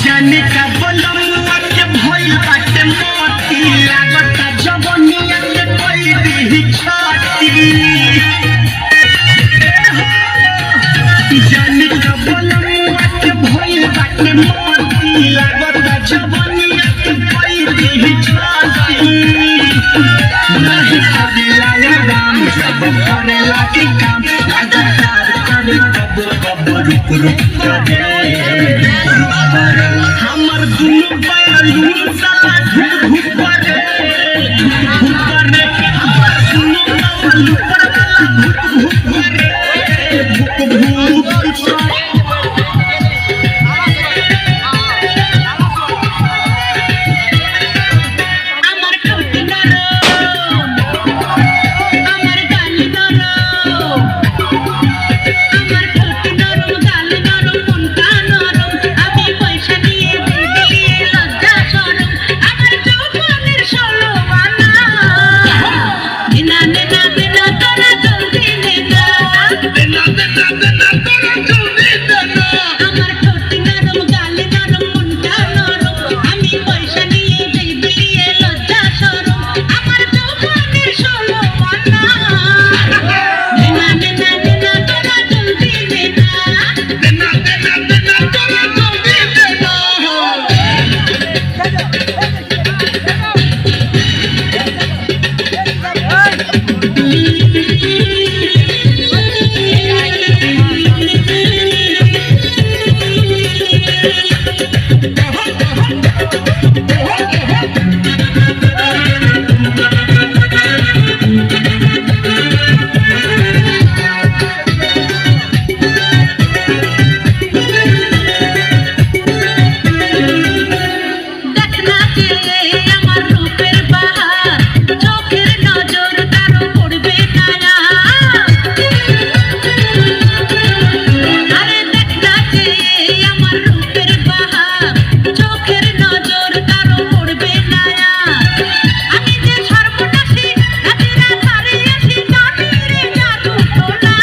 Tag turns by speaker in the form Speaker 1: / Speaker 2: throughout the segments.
Speaker 1: जाने का बलमुआ के भइल बाटे मोती लागता जवनिया के कोई दी छाती जाने का बलमुआ के भइल बाटे मोती लागता जवनिया के कोई दी छाती नहीं कबिला राम जब करे लागी काम लगातार करे कब रुक करे हमर दुनु बालू साला घुप करे हमर दुनु बालू परवाला घुप करे घुप আমার ঠোঁট নরম আমার গাল নরম আমার ঠোঁট নরম গাল নরম মনটা নরম আমি পয়সা নিয়ে দিই লজ্জা শরম আমার যৌবনের ষোলো আনা দিনা দিনা দিনা তোরা জলদি দিনা দিনা দিনা দিনা তোরা জলদি দিনা আমার ঠোঁট নরম গাল নরম মনটা নরম আমি পয়সা নিয়ে দিই লজ্জা শরম আমার যৌবনের ষোলো আনা দিনা দিনা দিনা তোরা জলদি দিনা দিনা দিনা দিনা তোরা জলদি দিনা দেখনা যে আমার রূপের বাহার চোখের নজর কারো পড়বে না আরে দেখনা যে আমার রূপের বাহার চোখের নজর কারো পড়বে না আমি যে সর্বনাশী রাতেরা ধারে আসি জানিরে জাদু টোনা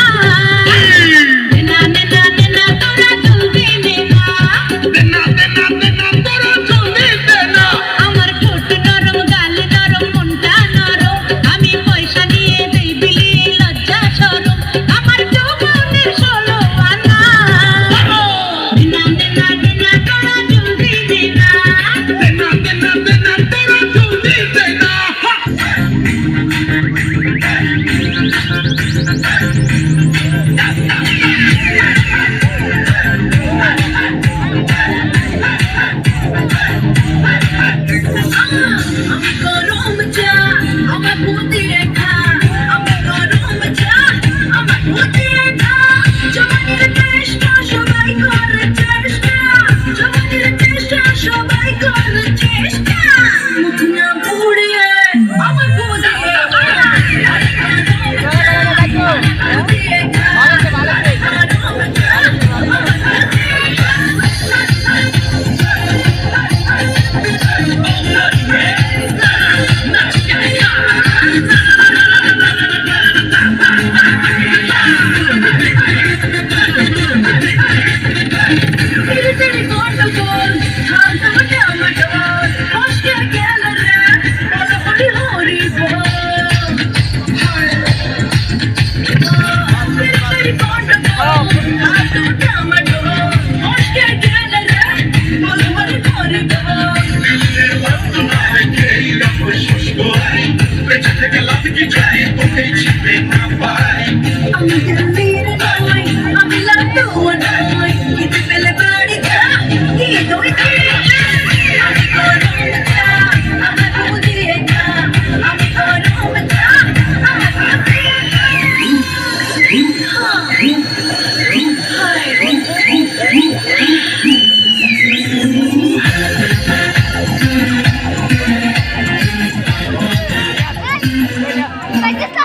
Speaker 1: দিনা দিনা দিনা তোরা জলদি দিনা দিনা দিনা দিনা তোরা জলদি দিনা আমার ঠোঁট নরম গাল নরম মনটা নরম আমি পয়সা নিয়ে দেই বিলিয়ে লজ্জা শরম আমার যৌবনের ষোলো আনা দিনা দিনা দিনা তোরা জলদি দিনা দিনা দিনা দিনা তোরা জলদি দিনা আমি গরম চা আমার বুদ্ধি রেখা আমি গরম চা আমার বুদ্ধি রেখা জমানের চেষ্টা সবাই করে চেষ্টা জমানের চেষ্টা সবাই করে চেষ্টা মুখ না পুড়িয়ে আমার বুদ্ধি I'm